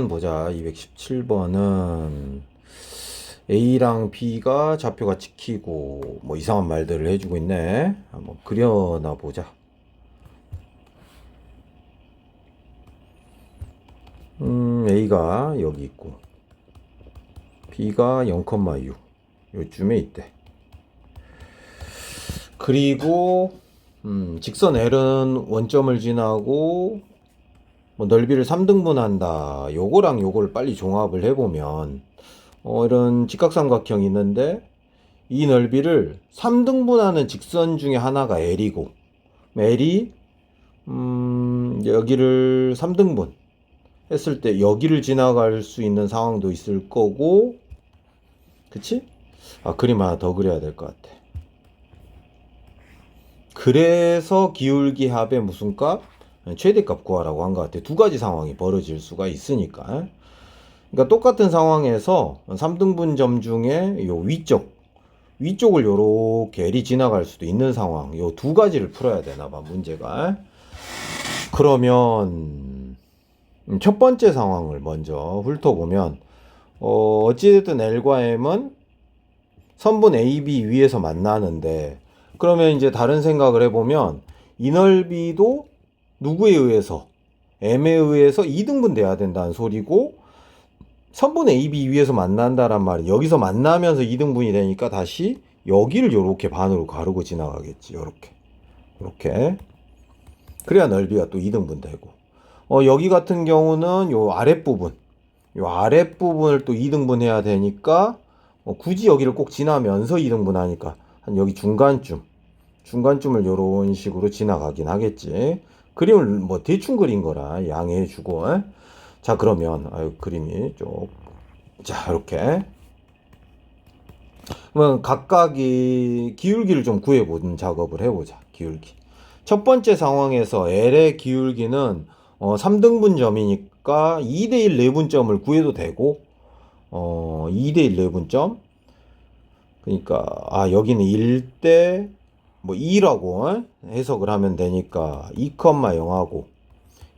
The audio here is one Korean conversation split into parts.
보자. 217번은 A랑 B가 좌표가 찍히고 뭐 이상한 말들을 해주고 있네. 한번 그려놔 보자. A가 여기 있고 B가 0,6 요쯤에 있대. 그리고 직선 L은 원점을 지나고 뭐 넓이를 3등분한다. 요거랑 요걸 빨리 종합을 해보면 이런 직각삼각형이 있는데 이 넓이를 3등분하는 직선 중에 하나가 L이고 L이 여기를 3등분 했을 때 여기를 지나갈 수 있는 상황도 있을 거고, 그치? 그림 하나 더 그려야 될 것 같아. 그래서 기울기 합의 무슨 값? 최대값 구하라고 한 것 같아. 두 가지 상황이 벌어질 수가 있으니까. 그러니까 똑같은 상황에서 3등분점 중에 요 위쪽을 요렇게 L이 지나갈 수도 있는 상황, 요 두 가지를 풀어야 되나 봐, 문제가. 그러면 첫 번째 상황을 먼저 훑어보면 어찌됐든 L과 M은 선분 AB 위에서 만나는데, 그러면 이제 다른 생각을 해보면 이 넓이도 누구에 의해서, M에 의해서 2등분 돼야 된다는 소리고, 선분 AB 위에서 만난다란 말은 여기서 만나면서 2등분이 되니까 다시 여기를 요렇게 반으로 가르고 지나가겠지. 요렇게 그래야 넓이가 또 2등분 되고, 여기 같은 경우는 요 아랫부분을 또 2등분 해야 되니까 굳이 여기를 꼭 지나면서 2등분 하니까 한 여기 중간쯤을 요런 식으로 지나가긴 하겠지. 그림을 뭐 대충 그린 거라 양해해 주고. 자, 그러면 그림이 자, 이렇게 그러면 각각이 기울기를 좀 구해보는 작업을 해보자. 기울기 첫 번째 상황에서 L의 기울기는 3등분점이니까 2대1 내분점을 구해도 되고, 2대1 내분점, 그러니까 여기는 1대 뭐 2라고 해석을 하면 되니까 2,0하고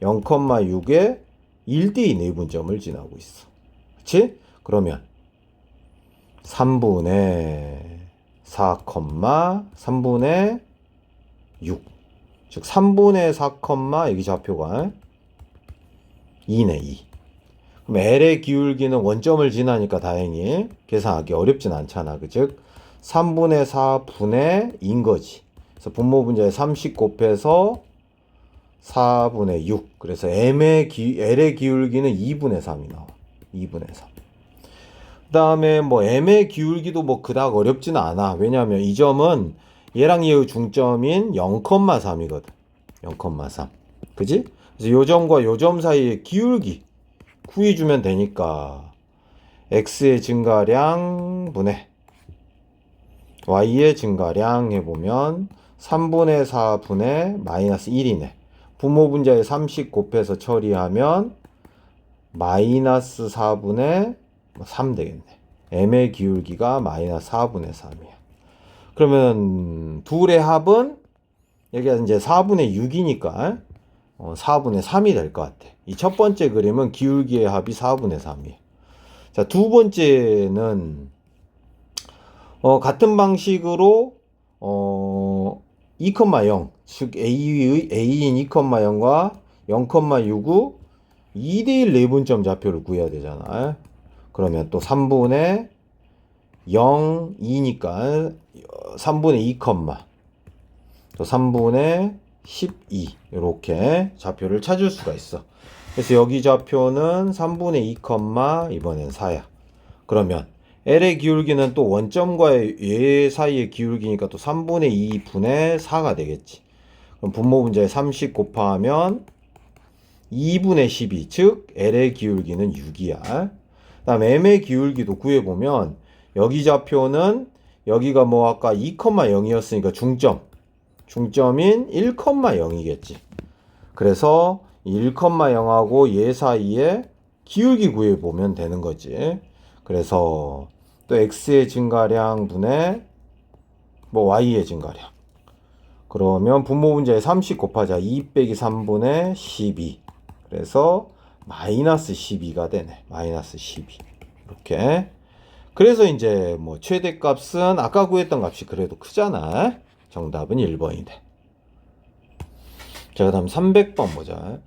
0,6에 1대2 내분점을 지나고 있어. 그치? 그러면 3분의 4, 3분의 6, 즉 3분의 4, 여기 좌표가 2네. 2. 그럼 L의 기울기는 원점을 지나니까 다행히 계산하기 어렵진 않잖아. 즉 3분의 4분의 2인 거지. 그래서 분모 분자에 30 곱해서 4분의 6. 그래서 L의 기울기는 2분의 3이 나와. 2분의 3. 그 다음에 뭐 M의 기울기도 뭐 그닥 어렵지는 않아. 왜냐하면 이 점은 얘랑 얘의 중점인 0,3이거든. 0,3. 그지? 그래서 요 점과 요 점 사이의 기울기 구해주면 되니까 x의 증가량 분의 y의 증가량 해보면 3분의 4분의 마이너스 1이네. 분모 분자에 30 곱해서 처리하면 마이너스 4분의 3 되겠네. m의 기울기가 마이너스 4분의 3이야. 그러면 둘의 합은 여기가 이제 4분의 6이니까 4분의 3이 될 것 같아. 이 첫 번째 그림은 기울기의 합이 4분의 3이에요. 자, 두 번째는 같은 방식으로 2,0, 즉 A인 2,0과 0,6의 2대1 내분점 좌표를 구해야 되잖아. 그러면 또 3분의 0, 2니까 3분의 2, 또 3분의 12 이렇게 좌표를 찾을 수가 있어. 그래서 여기 좌표는 3분의 2, 이번엔 4야. 그러면 L의 기울기는 또 원점과 얘 사이의 기울기니까 또 3분의 2분의 4가 되겠지. 그럼 분모 분자에 30 곱하면 2분의 12, 즉 L의 기울기는 6이야. 그 다음 M의 기울기도 구해보면 여기 좌표는 여기가 뭐 아까 2,0이었으니까 중점인 1,0이겠지. 그래서 1,0하고 얘 사이에 기울기 구해보면 되는 거지. 그래서 또 x의 증가량 분의 뭐 y의 증가량. 그러면 분모 분자에 30 곱하자. 2 빼기 3분의 12. 그래서 마이너스 12가 되네. 마이너스 12. 이렇게. 그래서 이제 뭐 최대값은 아까 구했던 값이 그래도 크잖아. 정답은 1번이 돼. 자, 그 다음 300번 보자.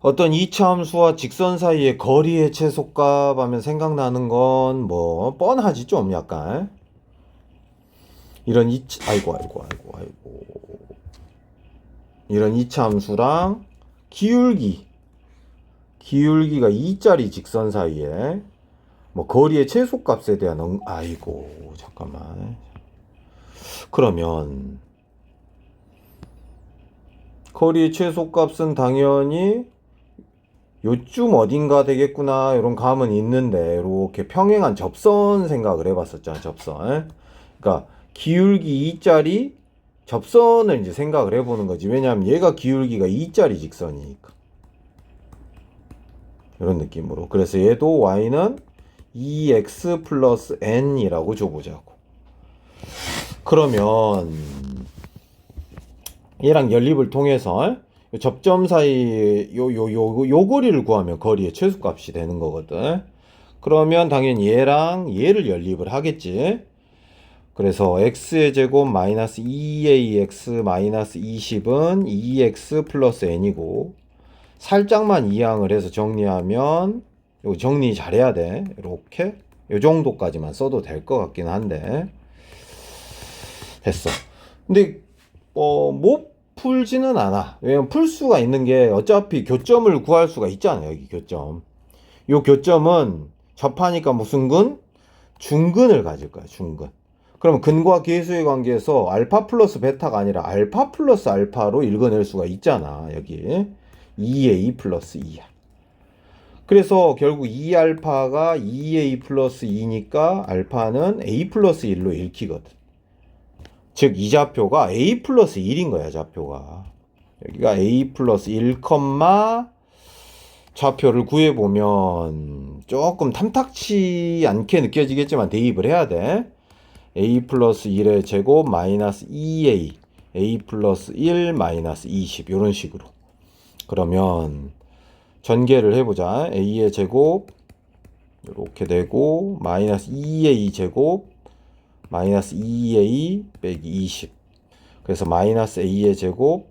어떤 이차 함수와 직선 사이의 거리의 최소값 하면 생각나는 건 뭐 뻔하지 좀 약간. 이런 아이고. 이런 이차 함수랑 기울기가 2짜리 직선 사이에 뭐 거리의 최소값에 대한 잠깐만. 그러면 거리의 최소값은 당연히 요쯤 어딘가 되겠구나 이런 감은 있는데 이렇게 평행한 접선 생각을 해봤었잖아. 접선. 그러니까 기울기 2짜리 접선을 이제 생각을 해보는 거지. 왜냐하면 얘가 기울기가 2짜리 직선이니까. 이런 느낌으로. 그래서 얘도 y는 2x 플러스 n이라고 줘보자고. 그러면 얘랑 연립을 통해서 접점 사이 요 거리를 구하면 거리의 최소값이 되는 거거든. 그러면 당연히 얘랑 얘를 연립을 하겠지. 그래서 x의 제곱 마이너스 2ax 마이너스 20은 2x 플러스 n이고, 살짝만 이항을 해서 정리하면 요 정리 잘해야 돼. 이렇게 요 정도까지만 써도 될 것 같긴 한데 됐어. 근데 못 풀지는 않아. 왜냐면 풀 수가 있는 게 어차피 교점을 구할 수가 있잖아요. 여기 교점. 요 교점은 접하니까 무슨 근? 중근을 가질 거야. 중근. 그러면 근과 계수의 관계에서 알파 플러스 베타가 아니라 알파 플러스 알파로 읽어낼 수가 있잖아. 여기 2a 플러스 2야. 그래서 결국 2알파가 2a 플러스 2니까 알파는 a 플러스 1로 읽히거든. 즉 이 좌표가 a 플러스 1인 거야. 좌표가 여기가 a 플러스 1, 좌표를 구해보면 조금 탐탁치 않게 느껴지겠지만 대입을 해야 돼. a 플러스 1의 제곱 마이너스 2a a 플러스 1 마이너스 20 이런 식으로. 그러면 전개를 해보자. a의 제곱 이렇게 되고 마이너스 2a 제곱 마이너스 2a 빼기 20. 그래서 마이너스 a의 제곱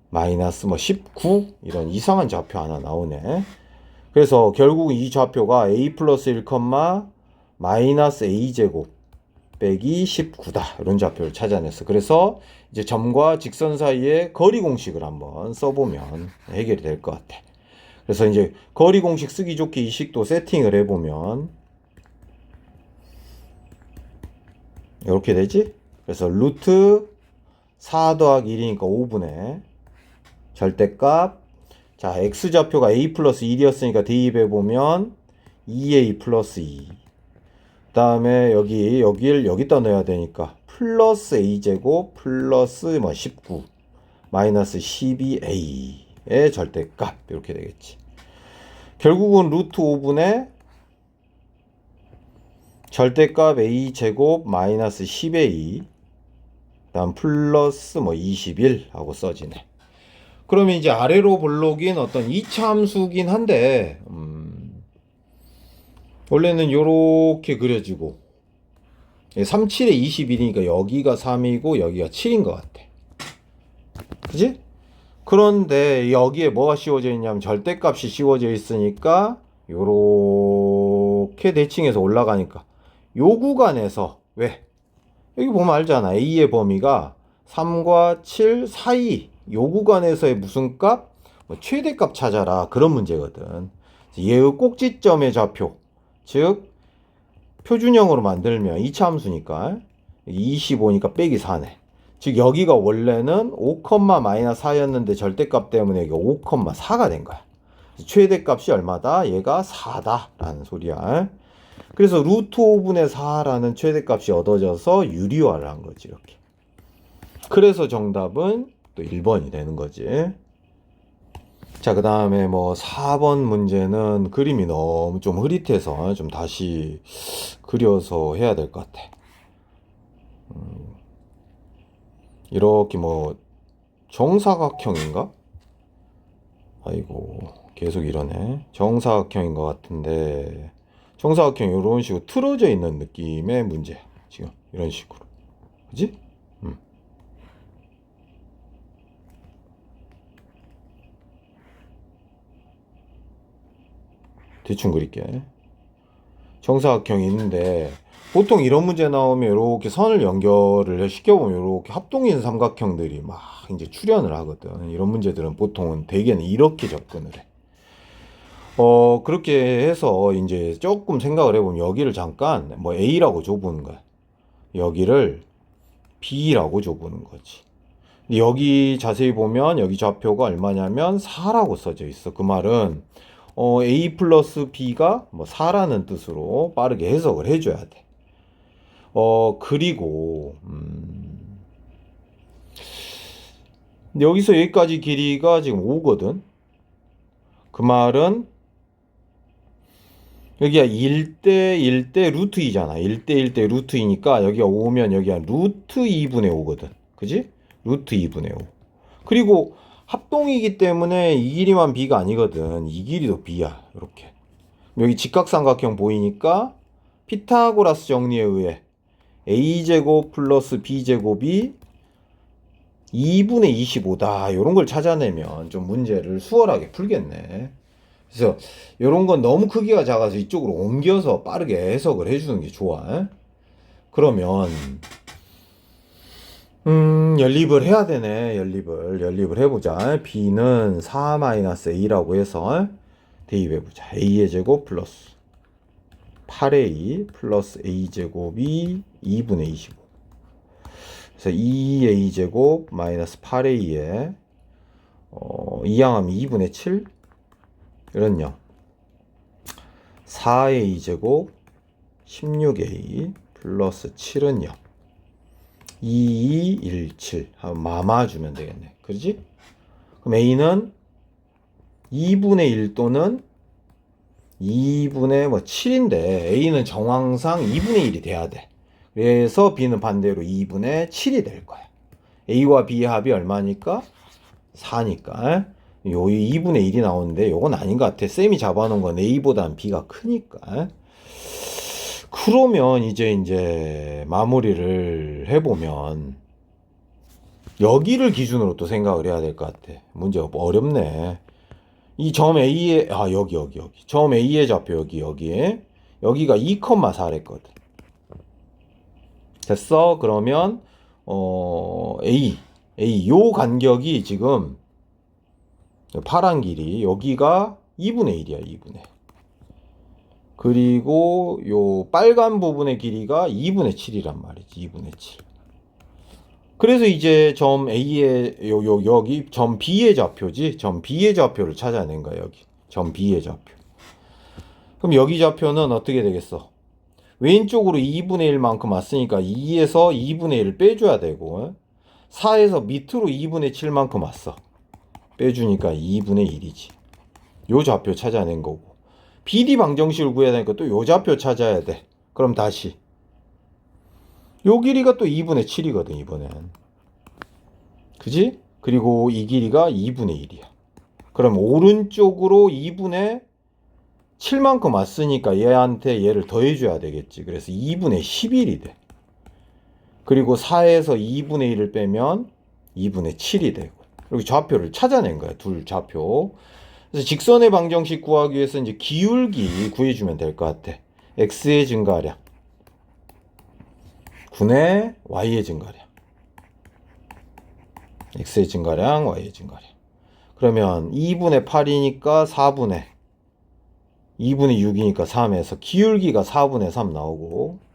마이너스 19 이런 이상한 좌표 하나 나오네. 그래서 결국 이 좌표가 a 플러스 1, 마이너스 a 제곱 빼기 19다. 이런 좌표를 찾아냈어. 그래서 이제 점과 직선 사이의 거리 공식을 한번 써보면 해결이 될 것 같아. 그래서 이제 거리 공식 쓰기 좋게 이 식도 세팅을 해보면 이렇게 되지? 그래서 루트 4 더하기 1이니까 5분의 절대값. 자, x좌표가 a 플러스 1이었으니까 대입해보면 2a 플러스 2. 그 다음에 여기를 여기다 넣어야 되니까 플러스 a제곱 플러스 19 마이너스 12a의 절대값 이렇게 되겠지. 결국은 루트 5분의 절대값 a제곱 마이너스 10a 다음 플러스 21 하고 써지네. 그러면 이제 아래로 볼록인 어떤 2차 함수긴 한데 원래는 요렇게 그려지고 37에 21이니까 여기가 3이고 여기가 7인 것 같아. 그지? 그런데 여기에 뭐가 씌워져 있냐면 절대값이 씌워져 있으니까 요렇게 대칭해서 올라가니까 요 구간에서 왜? 여기 보면 알잖아. a의 범위가 3과 7 사이 요 구간에서의 무슨 값? 최대값 찾아라. 그런 문제거든. 얘의 꼭지점의 좌표. 즉 표준형으로 만들면 2차 함수니까 25니까 빼기 4네. 즉 여기가 원래는 5, 마이너스 4였는데 절대값 때문에 여기가 5,4가 된 거야. 최대값이 얼마다? 얘가 4다 라는 소리야. 그래서 루트 5분의 4라는 최대값이 얻어져서 유리화를 한 거지. 이렇게. 그래서 정답은 또 1번이 되는 거지. 자, 그 다음에 뭐 4번 문제는 그림이 너무 좀 흐릿해서 좀 다시 그려서 해야 될 것 같아. 이렇게 뭐 정사각형인가? 아이고, 계속 이러네. 정사각형인 것 같은데 정사각형 이런 식으로 틀어져 있는 느낌의 문제. 지금 이런 식으로. 그지? 대충 그릴게. 정사각형이 있는데 보통 이런 문제 나오면 이렇게 선을 연결을 시켜보면 이렇게 합동인 삼각형들이 막 이제 출현을 하거든. 이런 문제들은 보통은 대개는 이렇게 접근을 해. 그렇게 해서 이제 조금 생각을 해보면 여기를 잠깐 뭐 A라고 줘보는 거야. 여기를 B라고 줘보는 거지. 여기 자세히 보면 여기 좌표가 얼마냐면 4라고 써져 있어. 그 말은 A 플러스 B가 뭐 4라는 뜻으로 빠르게 해석을 해줘야 돼. 그리고 여기서 여기까지 길이가 지금 5거든. 그 말은 여기가 1대 1대 루트 2잖아. 1대 1대 루트 2니까 여기가 5면 여기가 루트 2분의 5거든. 그지? 루트 2분의 5. 그리고 합동이기 때문에 이 길이만 B가 아니거든. 이 길이도 B야. 이렇게. 여기 직각삼각형 보이니까 피타고라스 정리에 의해 A제곱 플러스 B제곱이 2분의 25다. 이런 걸 찾아내면 좀 문제를 수월하게 풀겠네. 그래서 이런 건 너무 크기가 작아서 이쪽으로 옮겨서 빠르게 해석을 해주는 게 좋아. 그러면 연립을 해야 되네. 연립을 해보자. B는 4-A라고 해서 대입해보자. A의 제곱 플러스 8A 플러스 A제곱이 2분의 25. 그래서 2A 제곱 마이너스 8A에 이항하면 2분의 7 이런요. 4A 제곱 16A 플러스 7은요. 2217 하면 마마주면 되겠네. 그렇지? 그럼 A는 2분의 1 또는 2분의 7인데 A는 정황상 2분의 1이 돼야 돼. 그래서 B는 반대로 2분의 7이 될 거야. A와 B의 합이 얼마니까? 4니까. 요 2분의 1이 나오는데 요건 아닌 것 같아. 쌤이 잡아놓은 건 A보다는 B가 크니까. 그러면 이제 마무리를 해보면 여기를 기준으로 또 생각을 해야 될 것 같아. 문제가 어렵네. 이 점 A의 여기 점 A의 좌표 여기에 여기가 2,4랬거든. 됐어? 그러면 A 요 간격이 지금 파란 길이 여기가 2분의 1이야. 2분의. 그리고 요 빨간 부분의 길이가 2분의 7이란 말이지. 2분의 7. 그래서 이제 점 A의 여기 점 B의 좌표지. 점 B의 좌표를 찾아낸 거야. 여기 점 B의 좌표. 그럼 여기 좌표는 어떻게 되겠어? 왼쪽으로 2분의 1만큼 왔으니까 2에서 2분의 1을 빼줘야 되고 4에서 밑으로 2분의 7만큼 왔어. 빼주니까 2분의 1이지. 요 좌표 찾아낸 거고. 비리 방정식을 구해야 되니까 또 요 좌표 찾아야 돼. 그럼 다시 요 길이가 또 2분의 7이거든 이번엔. 그지? 그리고 이 길이가 2분의 1이야. 그럼 오른쪽으로 2분의 7만큼 왔으니까 얘한테 얘를 더해줘야 되겠지. 그래서 2분의 11이 돼. 그리고 4에서 2분의 1을 빼면 2분의 7이 되고. 그리고 좌표를 찾아낸 거야. 둘 좌표. 그래서 직선의 방정식 구하기 위해서 이제 기울기 구해주면 될 것 같아. x의 증가량, 9의 y의 증가량. x의 증가량, y의 증가량. 그러면 2분의 8이니까 4분의 2분의 6이니까 3에서 기울기가 4분의 3 나오고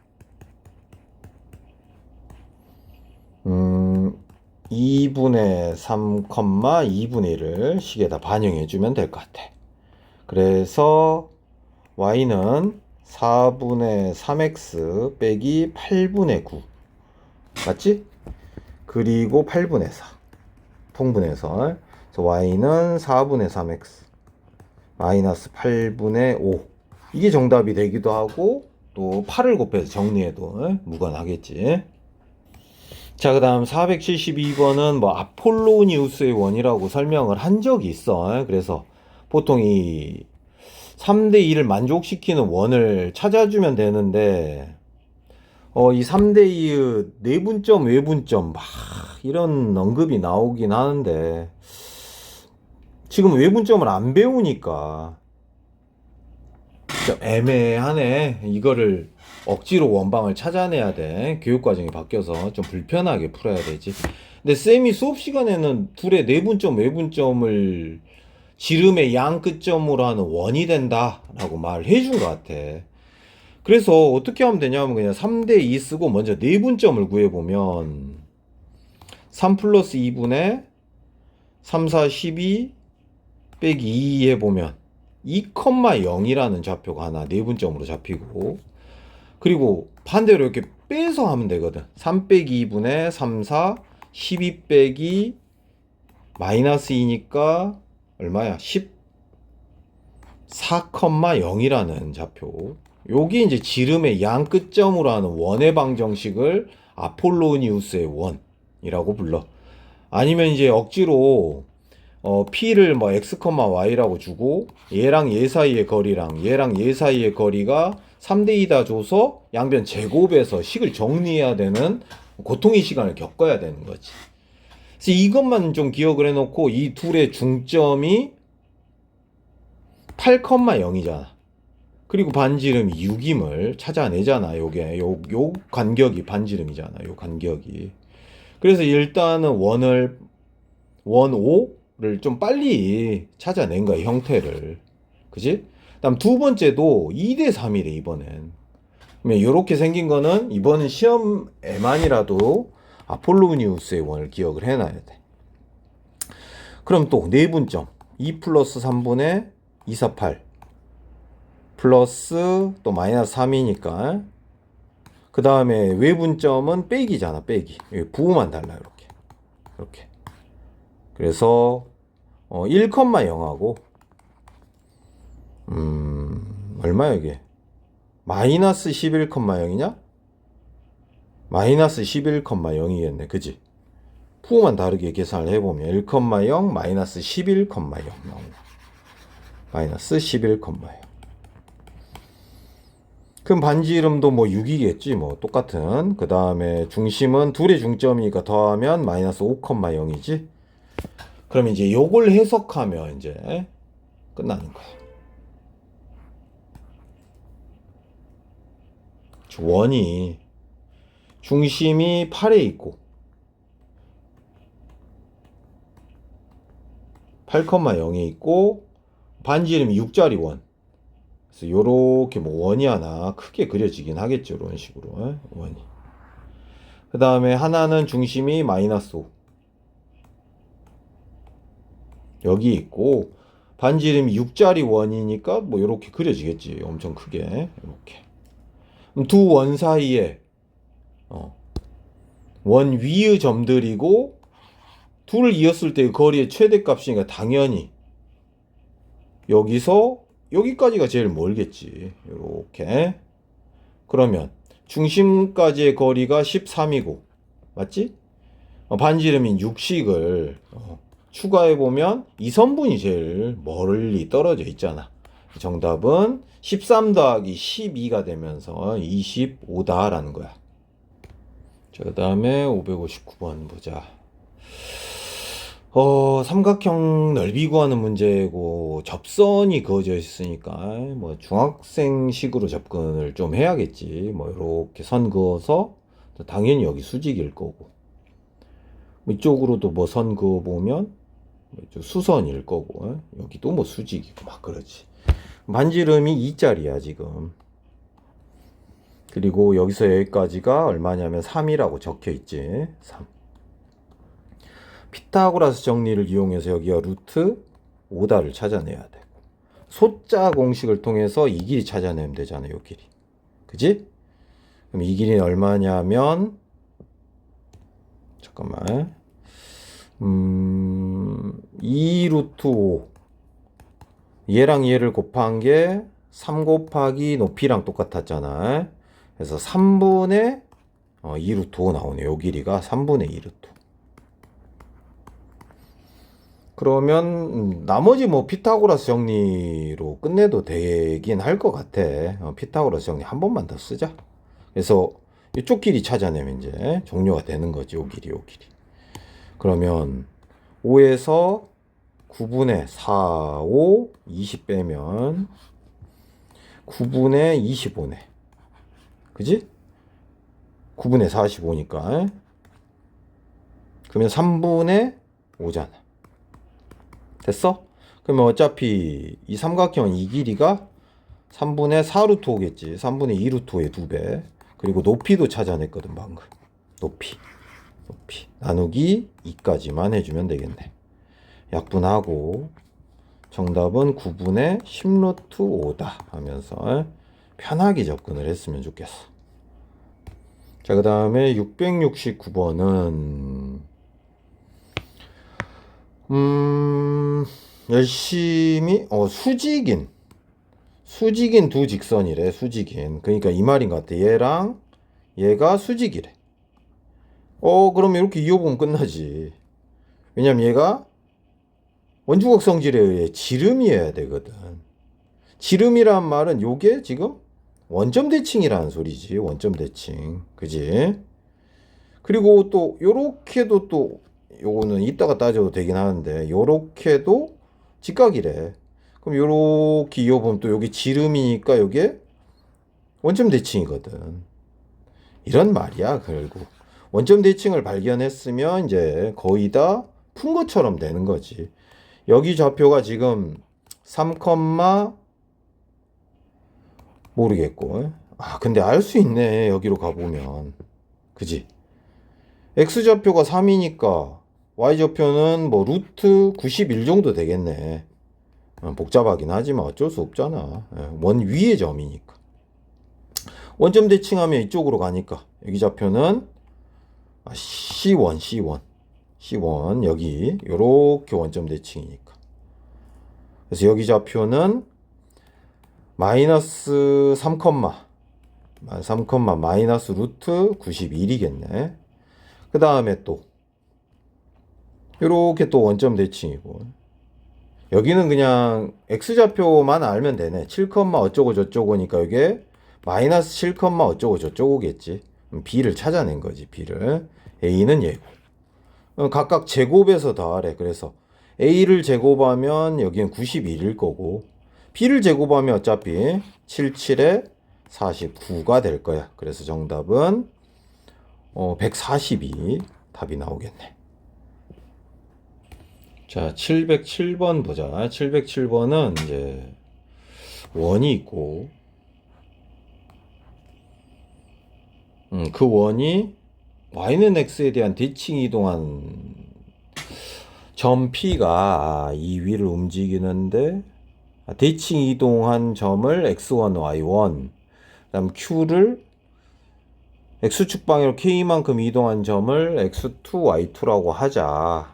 2분의 3, 2분의 1을 식에다 반영해주면 될 것 같아. 그래서 y는 4분의 3x 빼기 8분의 9 맞지? 그리고 8분의 4 통분해서 그래서 y는 4분의 3x 마이너스 8분의 5 이게 정답이 되기도 하고 또 8을 곱해서 정리해도 무관하겠지. 자, 그 다음 472번은 뭐 아폴로니우스의 원이라고 설명을 한 적이 있어. 그래서 보통 이 3대 2를 만족시키는 원을 찾아주면 되는데, 이 3대 2의 내분점, 외분점, 막 이런 언급이 나오긴 하는데, 지금 외분점을 안 배우니까 좀 애매하네. 이거를 억지로 원방을 찾아내야 돼. 교육과정이 바뀌어서 좀 불편하게 풀어야 되지. 근데 쌤이 수업 시간에는 둘의 내분점, 외분점을 지름의 양 끝점으로 하는 원이 된다라고 말을 해준 것 같아. 그래서 어떻게 하면 되냐면 그냥 3대 2 쓰고 먼저 내분점을 구해보면 3 플러스 2분의 3, 4, 12 빼기 2 해보면 2,0이라는 좌표가 하나 내분점으로 잡히고, 그리고 반대로 이렇게 빼서 하면 되거든. 3 빼기 2분의 3, 4 12 빼기 마이너스 2니까 얼마야? 14,0이라는 좌표. 여기 이제 지름의 양 끝점으로 하는 원의 방정식을 아폴로니우스의 원이라고 불러. 아니면 이제 억지로 p를 뭐 x, y라고 주고 얘랑 얘 사이의 거리랑 얘랑 얘 사이의 거리가 3대 2다 줘서 양변 제곱해서 식을 정리해야 되는 고통의 시간을 겪어야 되는 거지. 그래서 이것만 좀 기억을 해놓고 이 둘의 중점이 8,0이잖아. 그리고 반지름이 6임을 찾아내잖아. 요게 요 간격이 반지름이잖아. 요 간격이. 그래서 일단은 원 5를 좀 빨리 찾아낸 거야, 형태를. 그지? 그다음 두 번째도 2대 3이래, 이번엔. 그러면 요렇게 생긴 거는 이번은 시험에만이라도 아폴로니우스의 원을 기억을 해놔야 돼. 그럼 또 내분점 2 플러스 3분의 2, 4, 8 플러스 또 마이너스 3이니까 그 다음에 외분점은 빼기잖아. 빼기. 부호만 달라. 이렇게 그래서 1,0하고 얼마야 이게? 마이너스 11,0이냐? 마이너스 11,0이겠네. 그지? 부호만 다르게 계산을 해보면 1,0 마이너스 11,0 나온다. 마이너스 11,0. 그럼 반지 이름도 뭐 6이겠지. 뭐 똑같은. 그 다음에 중심은 둘의 중점이니까 더하면 마이너스 5,0이지. 그럼 이제 요걸 해석하면 이제 끝나는 거야. 원이 중심이 8에 있고 8,0에 있고 반지 이름이 6짜리 원. 그래서 요렇게 뭐 원이 하나 크게 그려지긴 하겠죠. 이런 식으로 원이. 그 다음에 하나는 중심이 마이너스 5 여기 있고 반지 이름이 6짜리 원이니까 뭐 요렇게 그려지겠지. 엄청 크게 이렇게. 그럼 두 원 사이에 원 위의 점들이고 둘을 이었을 때의 거리의 최대값이니까 당연히 여기서 여기까지가 제일 멀겠지. 이렇게. 그러면 중심까지의 거리가 13이고 맞지? 반지름인 60을 추가해보면 이 선분이 제일 멀리 떨어져 있잖아. 정답은 13 더하기 12가 되면서 25다라는 거야. 자, 그 다음에 559번 보자. 삼각형 넓이 구하는 문제고 접선이 그어져 있으니까 뭐 중학생식으로 접근을 좀 해야겠지. 뭐 이렇게 선 그어서 당연히 여기 수직일 거고 이쪽으로도 뭐 선 그어 보면 수선일 거고 여기도 뭐 수직이고 막 그러지. 반지름이 2짜리야 지금. 그리고 여기서 여기까지가 얼마냐면 3이라고 적혀 있지. 3. 피타고라스 정리를 이용해서 여기가 루트 5다를 찾아내야 되고 소자 공식을 통해서 이 길이 찾아내면 되잖아요. 이 길이. 그지? 그럼 이 길이는 얼마냐면 잠깐만 2 루트 5 얘랑 얘를 곱한 게 3 곱하기 높이랑 똑같았잖아. 그래서 3분의 2 루트 5 나오네. 요 길이가 3분의 2 루트. 그러면 나머지 뭐 피타고라스 정리로 끝내도 되긴 할 것 같아. 피타고라스 정리 한 번만 더 쓰자. 그래서 이쪽 길이 찾아내면 이제 종료가 되는 거지. 요 길이, 요 길이. 그러면 5에서 9분의 4, 5, 20 빼면 9분의 25네. 그지? 9분의 45니까. 그러면 3분의 5잖아. 됐어? 그러면 어차피 이 삼각형 이 길이가 3분의 4루트 5겠지. 3분의 2루트 5의 2배. 그리고 높이도 찾아냈거든, 방금. 높이. 나누기 2까지만 해주면 되겠네. 약분하고 정답은 9분의 10루트 5다 하면서 편하게 접근을 했으면 좋겠어. 자, 그 다음에 669번은 열심히 수직인 두 직선이래. 수직인. 그러니까 이 말인 것 같아. 얘랑 얘가 수직이래. 그럼 이렇게 이어보면 끝나지. 왜냐면 얘가 원주각 성질에 의해 지름이어야 되거든. 지름이란 말은 요게 지금 원점 대칭이라는 소리지. 원점 대칭. 그지? 그리고 또 요렇게도 또 요거는 이따가 따져도 되긴 하는데 요렇게도 직각이래. 그럼 요렇게 이어보면 또 여기 지름이니까 요게 원점 대칭이거든. 이런 말이야. 결국 원점 대칭을 발견했으면 이제 거의 다 푼 것처럼 되는 거지. 여기 좌표가 지금 3, 모르겠고. 근데 알 수 있네. 여기로 가보면. 그지? X좌표가 3이니까 Y좌표는 뭐 루트 91 정도 되겠네. 복잡하긴 하지만 어쩔 수 없잖아. 원 위의 점이니까. 원점 대칭하면 이쪽으로 가니까 여기 좌표는 C1 여기 요렇게 원점 대칭이니까. 그래서 여기 좌표는 마이너스 3, 마이너스 루트 91이겠네. 그 다음에 또 요렇게 또 원점 대칭이고, 여기는 그냥 X좌표만 알면 되네. 7, 어쩌고 저쩌고니까 이게 마이너스 7, 어쩌고 저쩌고겠지. B를 찾아낸 거지. B를. A는 얘고. 각각 제곱해서 더하래. 그래서 A를 제곱하면 여기는 91일 거고, B를 제곱하면 어차피 77에 49가 될 거야. 그래서 정답은 142 답이 나오겠네. 자, 707번 보자. 707번은 이제 원이 있고, 그 원이 y는 x에 대한 대칭 이동한 점 P가 이 위를 움직이는데, 대칭 이동한 점을 x1, y1, 그다음 q를 x축 방향으로 k만큼 이동한 점을 x2, y2라고 하자.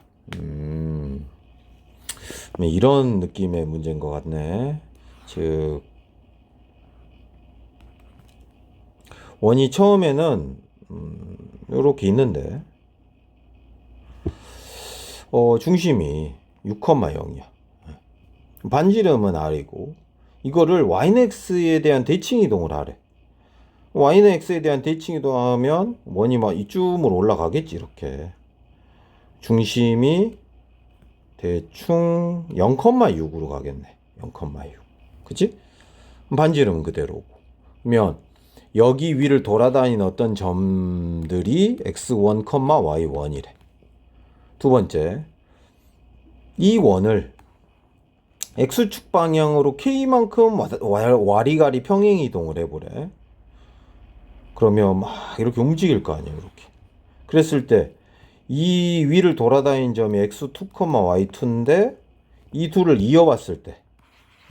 이런 느낌의 문제인 것 같네. 즉 원이 처음에는 이렇게 있는데 중심이 6,0이야. 반지름은 R이고 이거를 y는 x에 대한 대칭 이동을 하래. y는 x에 대한 대칭 이동하면 원이 막 이쯤으로 올라가겠지. 이렇게 중심이 대충 0,6으로 가겠네. 0,6. 그치? 반지름은 그대로고. 그러면 여기 위를 돌아다니는 어떤 점들이 x1, y1이래. 두 번째, 이 원을 x축 방향으로 k만큼 와리가리 평행 이동을 해보래. 그러면 막 이렇게 움직일 거 아니야. 이렇게. 그랬을 때 이 위를 돌아다니는 점이 x2, y2인데 이 둘을 이어봤을 때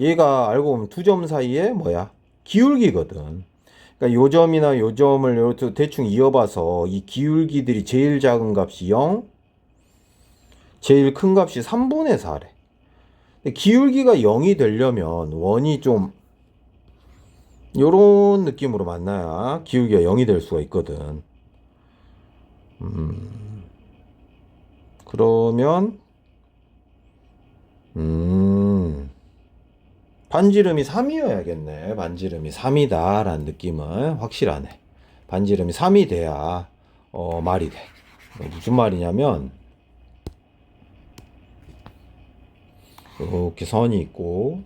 얘가 알고 보면 두 점 사이에 뭐야? 기울기거든. 그러니까 요 점이나 요 점을 이렇게 대충 이어봐서 이 기울기들이 제일 작은 값이 0, 제일 큰 값이 3분의 4래. 기울기가 0이 되려면 원이 좀 요런 느낌으로 만나야 기울기가 0이 될 수가 있거든. 그러면 반지름이 3이어야겠네. 반지름이 3이다 라는 느낌은 확실하네. 반지름이 3이 돼야 말이 돼. 무슨 말이냐면 이렇게 선이 있고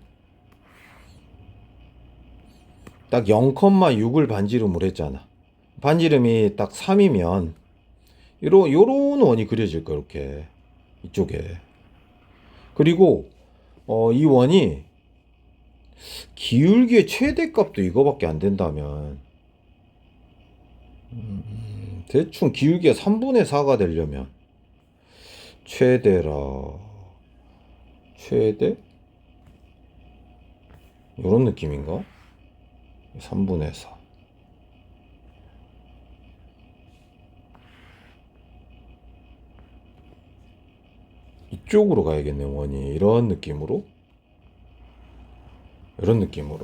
딱 0,6을 반지름으로 했잖아. 반지름이 딱 3이면 요런 원이 그려질 거야. 이렇게 이쪽에. 그리고 이 원이 기울기의 최대값도 이거밖에 안 된다면 대충 기울기가 3분의 4가 되려면 최대라 최대? 요런 느낌인가? 3분의 4 이쪽으로 가야겠네. 원이 이런 느낌으로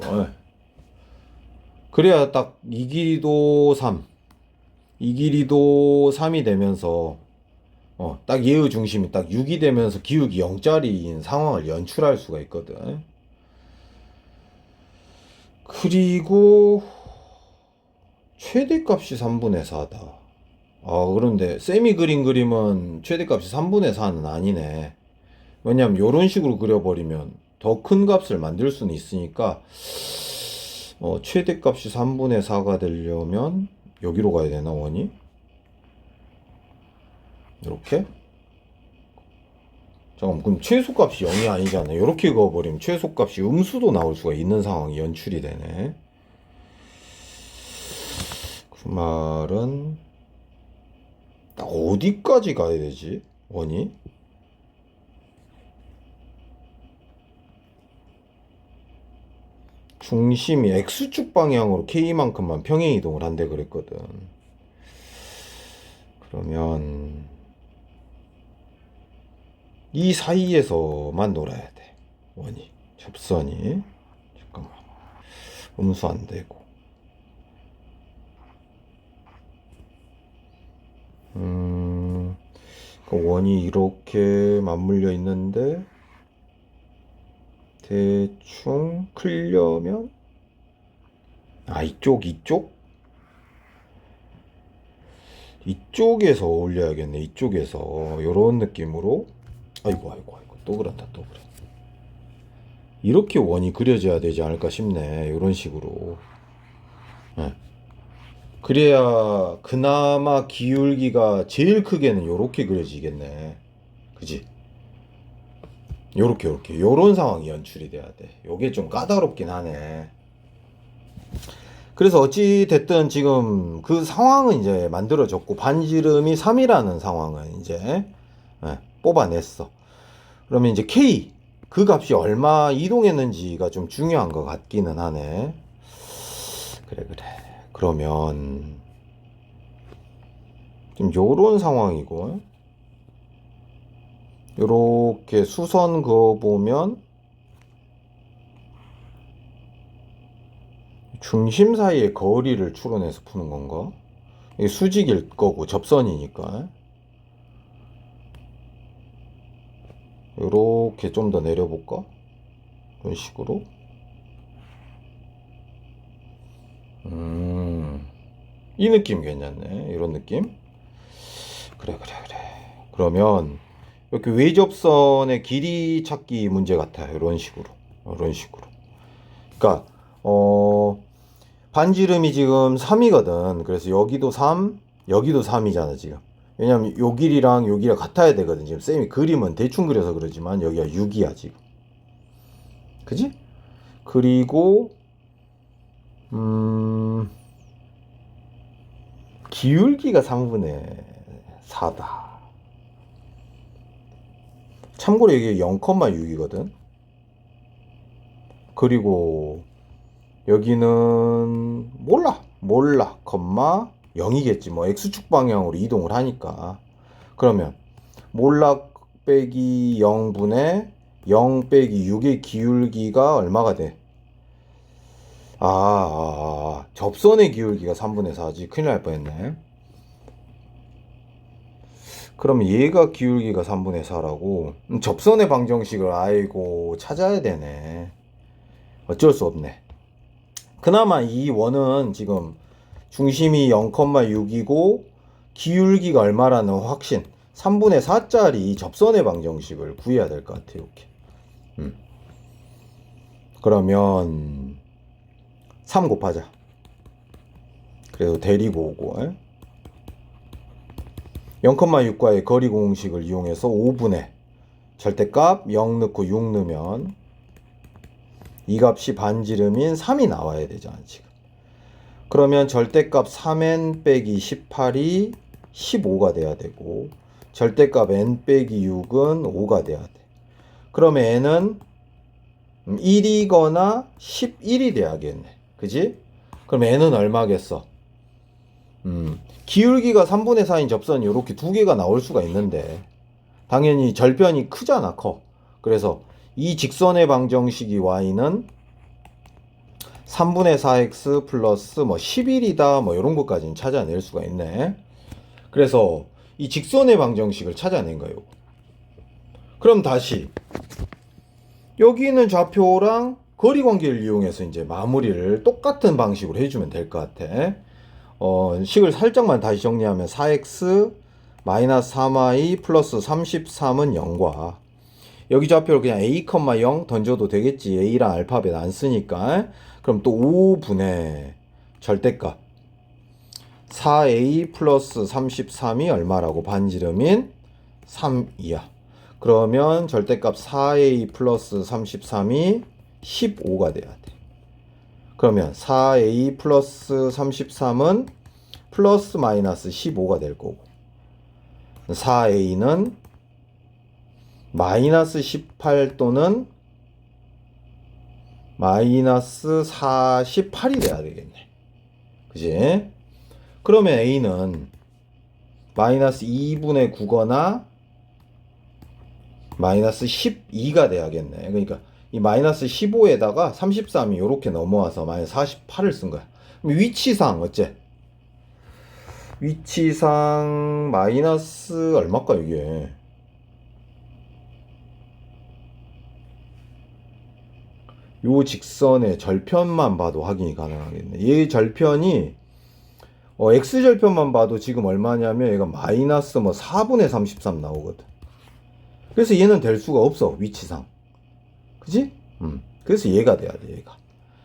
예. 그래야 딱 이 길이도 3 이 길이도 3이 되면서 딱 얘의 중심이 딱 6이 되면서 기울기 0짜리인 상황을 연출할 수가 있거든. 그리고 최대값이 3분의 4다. 그런데 쌤이 그린 그림은 최대값이 3분의 4는 아니네. 왜냐면 요런 식으로 그려버리면 더 큰 값을 만들 수는 있으니까 최대값이 3분의 4가 되려면 여기로 가야 되나 원이? 이렇게? 잠깐만, 그럼 최소값이 0이 아니잖아. 이렇게 그어버리면 최소값이 음수도 나올 수가 있는 상황이 연출이 되네. 그 말은 딱 어디까지 가야 되지? 원이? 중심이 X축 방향으로 K만큼만 평행 이동을 한대 그랬거든. 그러면 이 사이에서만 놀아야 돼. 원이. 접선이. 잠깐만. 음수 안 되고. 그 원이 이렇게 맞물려 있는데 대충 클려면 이쪽에서 올려야겠네. 이쪽에서 요런 느낌으로 아이고 또 그런다 또 그래. 이렇게 원이 그려져야 되지 않을까 싶네. 요런 식으로. 네. 그래야 그나마 기울기가 제일 크게는 요렇게 그려지겠네. 그지? 요렇게 요런 상황이 연출이 돼야 돼. 요게 좀 까다롭긴 하네. 그래서 어찌 됐든 지금 그 상황은 이제 만들어졌고 반지름이 3이라는 상황은 이제 뽑아냈어. 그러면 이제 K 그 값이 얼마 이동했는지가 좀 중요한 것 같기는 하네. 그래. 그러면 지금 요런 상황이고 요렇게 수선 그어보면 중심 사이의 거리를 추론해서 푸는 건가? 이게 수직일 거고 접선이니까 요렇게 좀 더 내려볼까? 이런 식으로 이 느낌 괜찮네. 이런 느낌. 그래. 그러면 이렇게 외접선의 길이 찾기 문제 같아요. 이런 식으로. 그러니까 반지름이 지금 3이거든. 그래서 여기도 3, 여기도 3이잖아 지금. 왜냐면 요 길이랑 요 길이가 같아야 되거든. 지금 쌤이 그림은 대충 그려서 그러지만 여기가 6이야 지금. 그지? 그리고 기울기가 3분의 4다. 참고로 이게 0,6이거든. 그리고 여기는 몰라, 0이겠지. 뭐 X축 방향으로 이동을 하니까. 그러면 몰라 빼기 0분의 0 빼기 6의 기울기가 얼마가 돼? 접선의 기울기가 3분의 4지. 큰일 날 뻔했네. 그럼 얘가 기울기가 3분의 4라고 접선의 방정식을 아이고 찾아야 되네. 어쩔 수 없네. 그나마 이 원은 지금 중심이 0,6이고 기울기가 얼마라는 확신 3분의 4짜리 접선의 방정식을 구해야 될 것 같아요. 이렇게. 그러면 3 곱하자. 그래서 데리고 오고 0,6과의 거리 공식을 이용해서 5분의 절대값 0 넣고 6 넣으면 이 값이 반지름인 3이 나와야 되잖아 지금. 그러면 절대값 3n 빼기 18이 15가 돼야 되고 절대값 n 빼기 6은 5가 돼야 돼. 그러면 n은 1이거나 11이 돼야겠네. 그지? 그럼 n은 얼마겠어? 기울기가 3분의 4인 접선이 이렇게 두 개가 나올 수가 있는데 당연히 절편이 크잖아. 커. 그래서 이 직선의 방정식이 y는 3분의 4x 플러스 뭐 11이다 뭐 이런 것까지는 찾아낼 수가 있네. 그래서 이 직선의 방정식을 찾아낸 거예요. 그럼 다시 여기 있는 좌표랑 거리 관계를 이용해서 이제 마무리를 똑같은 방식으로 해주면 될 것 같아. 식을 살짝만 다시 정리하면 4x 마이너스 3y 플러스 33은 0과 여기 좌표를 그냥 a, 0 던져도 되겠지. a랑 알파벳 안 쓰니까. 그럼 또 5분의 절대값 4a 플러스 33이 얼마라고 반지름인 3이야. 그러면 절대값 4a 플러스 33이 15가 돼야 돼. 그러면 4a 플러스 33은 플러스 마이너스 15가 될 거고 4a는 마이너스 18 또는 마이너스 48이 돼야 되겠네. 그지? 그러면 a는 마이너스 2분의 9거나 마이너스 12가 돼야겠네. 그러니까 이 마이너스 15에다가 33이 이렇게 넘어와서 마이너스 48을 쓴 거야. 그럼 위치상 어째? 위치상 마이너스 얼마일까 이게? 요 직선의 절편만 봐도 확인이 가능하겠네. 얘 절편이 x절편만 봐도 지금 얼마냐면 얘가 마이너스 뭐 4분의 33 나오거든. 그래서 얘는 될 수가 없어 위치상. 그지? 그래서 얘가 돼야 돼 얘가.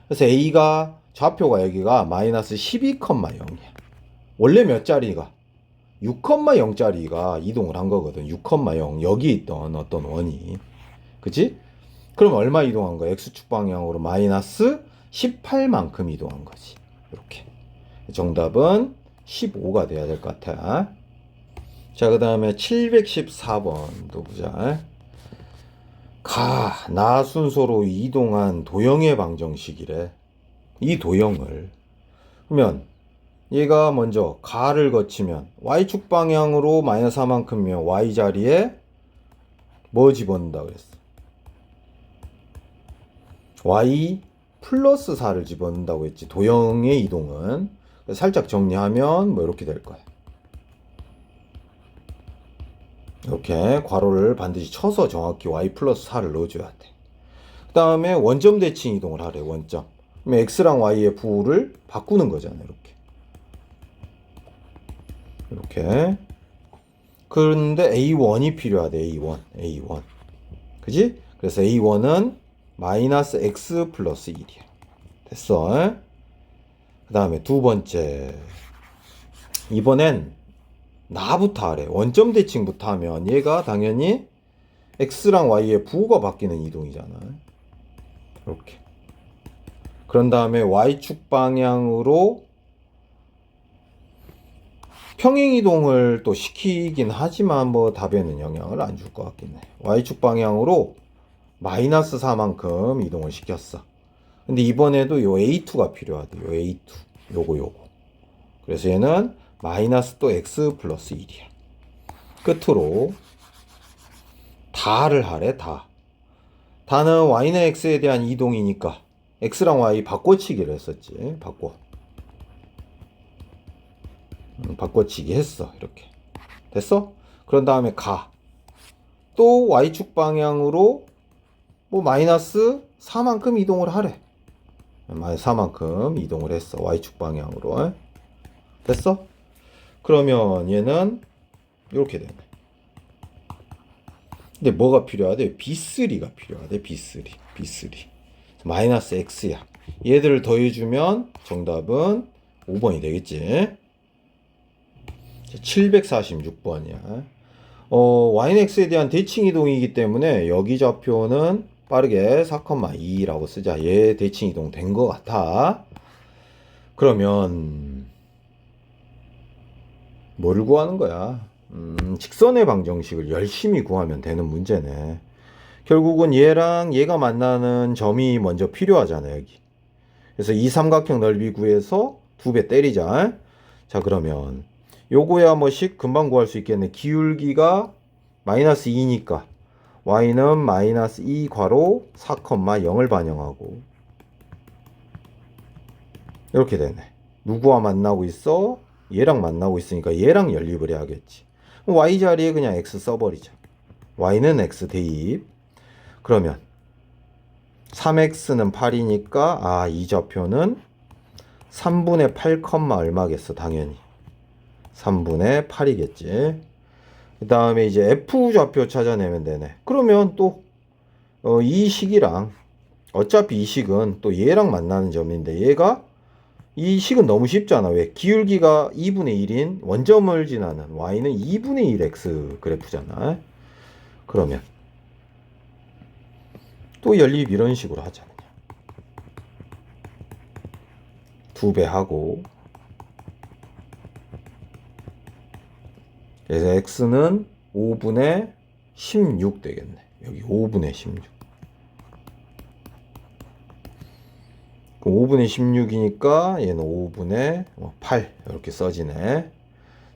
그래서 a가 좌표가 여기가 마이너스 12,0이야. 원래 몇 자리가? 6,0짜리가 이동을 한 거거든. 6,0 여기 있던 어떤 원이. 그지? 그럼 얼마 이동한 거야? x축 방향으로 마이너스 18만큼 이동한 거지. 이렇게. 정답은 15가 돼야 될 것 같아. 자, 그 다음에 714번도 보자. 나 순서로 이동한 도형의 방정식이래. 이 도형을. 그러면 얘가 먼저 가를 거치면 y축 방향으로 마이너스 4만큼이면 y 자리에 뭐 집어넣는다 그랬어? y 플러스 4를 집어넣는다고 했지. 도형의 이동은. 살짝 정리하면 뭐 이렇게 될 거야. 이렇게 괄호를 반드시 쳐서 정확히 y 플러스 4를 넣어줘야 돼. 그 다음에 원점 대칭 이동을 하래. 원점. 그러면 x랑 y의 부호를 바꾸는 거잖아. 이렇게. 그런데 a1이 필요하대. a1. 그지? 그래서 a1은 마이너스 x 플러스 1이야. 됐어. 그 다음에 두 번째. 이번엔 나부터 하래. 원점 대칭부터 하면 얘가 당연히 x랑 y의 부호가 바뀌는 이동이잖아. 이렇게. 그런 다음에 y축 방향으로 평행 이동을 또 시키긴 하지만 뭐 답에는 영향을 안 줄 것 같긴 해. y축 방향으로 마이너스 4만큼 이동을 시켰어. 근데 이번에도 요 a2가 필요하대. 요 a2. 요거. 그래서 얘는 마이너스 또 x 플러스 1이야. 끝으로 다를 하래. 다는 y는 x에 대한 이동이니까 x랑 y 바꿔치기를 했었지. 바꿔치기 했어. 이렇게 됐어? 그런 다음에 또 y축 방향으로 뭐 마이너스 4만큼 이동을 하래. 마이너스 4만큼 이동을 했어. y축 방향으로. 됐어? 그러면 얘는 이렇게 되네. 근데 뭐가 필요하대? B3가 필요하대. B3. 마이너스 X야. 얘들을 더해주면 정답은 5번이 되겠지. 746번이야. y는 x에 대한 대칭 이동이기 때문에 여기 좌표는 빠르게 4,2라고 쓰자. 얘 대칭 이동 된 것 같아. 그러면 뭐를 구하는 거야? 직선의 방정식을 열심히 구하면 되는 문제네. 결국은 얘랑 얘가 만나는 점이 먼저 필요하잖아, 여기. 그래서 이 삼각형 넓이 구해서 2배 때리자. 자, 그러면 요거야 뭐씩 금방 구할 수 있겠네. 기울기가 마이너스 2니까 y는 마이너스 2 괄호 4,0을 반영하고 이렇게 되네. 누구와 만나고 있어? 얘랑 만나고 있으니까 얘랑 연립을 해야겠지. y 자리에 그냥 x 써버리자. y는 x 대입. 그러면 3x는 8이니까 이 좌표는 3분의 8, 얼마겠어? 당연히 3분의 8이겠지. 그 다음에 이제 f 좌표 찾아내면 되네. 그러면 또 이 식이랑 어차피 이 식은 또 얘랑 만나는 점인데 얘가 이 식은 너무 쉽잖아. 왜? 기울기가 2분의 1인 원점을 지나는 y는 2분의 1 x 그래프잖아. 그러면 또 연립 이런 식으로 하자. 2배 하고 그래서 x는 5분의 16 되겠네. 여기 5분의 16. 5분의 16이니까 얘는 5분의 8 이렇게 써지네.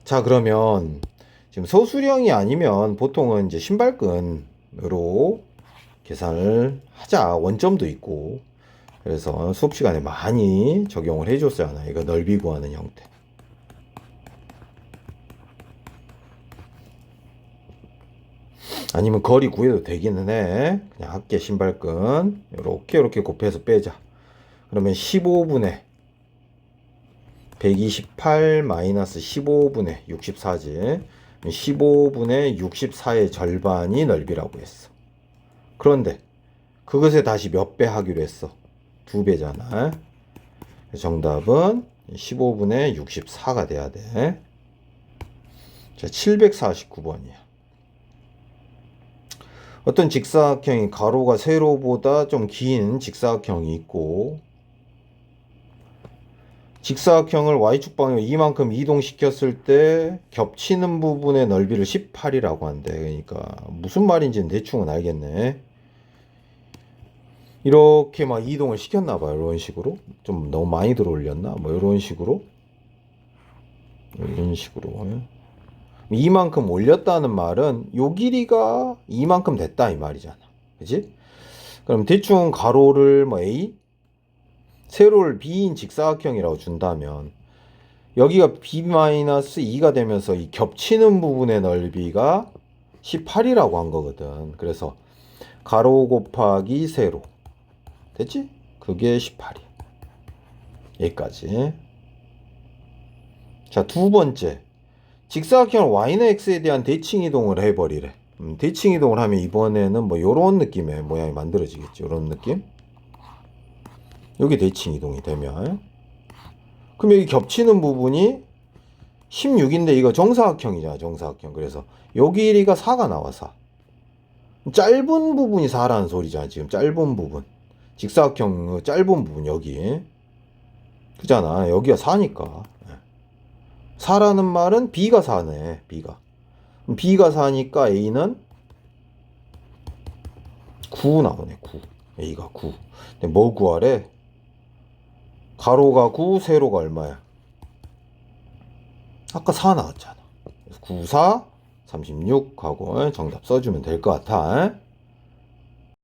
자, 그러면 지금 소수령이 아니면 보통은 이제 신발끈으로 계산을 하자. 원점도 있고. 그래서 수업 시간에 많이 적용을 해줬잖아. 이거 넓이 구하는 형태. 아니면 거리 구해도 되기는 해. 그냥 합계 신발끈 이렇게 곱해서 빼자. 그러면 15분의 128 마이너스 15분의 64지. 15분의 64의 절반이 넓이라고 했어. 그런데 그것에 다시 몇 배 하기로 했어? 2배잖아. 정답은 15분의 64가 돼야 돼. 자, 749번이야. 어떤 직사각형이 가로가 세로보다 좀 긴 직사각형이 있고 직사각형을 y축 방향으로 이만큼 이동시켰을 때 겹치는 부분의 넓이를 18이라고 한대. 그러니까 무슨 말인지는 대충은 알겠네. 이렇게 막 이동을 시켰나 봐요. 이런 식으로. 좀 너무 많이 들어 올렸나? 뭐 이런 식으로. 이런 식으로. 이만큼 올렸다는 말은 요 길이가 이만큼 됐다 이 말이잖아. 그치? 그럼 대충 가로를 뭐 A, 세로를 B인 직사각형이라고 준다면 여기가 B-2가 되면서 이 겹치는 부분의 넓이가 18이라고 한 거거든. 그래서 가로 곱하기 세로 됐지? 그게 18이야. 여기까지. 자, 두 번째. 직사각형 y는 x에 대한 대칭 이동을 해버리래. 대칭 이동을 하면 이번에는 뭐 요런 느낌의 모양이 만들어지겠죠. 요런 느낌. 여기 대칭 이동이 되면 그럼 여기 겹치는 부분이 16인데 이거 정사각형이잖아. 정사각형. 그래서 여기 길이가 4가 나와 4. 짧은 부분이 4라는 소리잖아. 지금 짧은 부분. 직사각형 짧은 부분 여기. 그잖아. 여기가 4니까. 4라는 말은 B가 4네. B가 4니까 A는 9 나오네. 9. A가 9. 근데 뭐 구하래? 가로가 9, 세로가 얼마야? 아까 4 나왔잖아. 9, 4, 36 하고 정답 써주면 될 것 같아.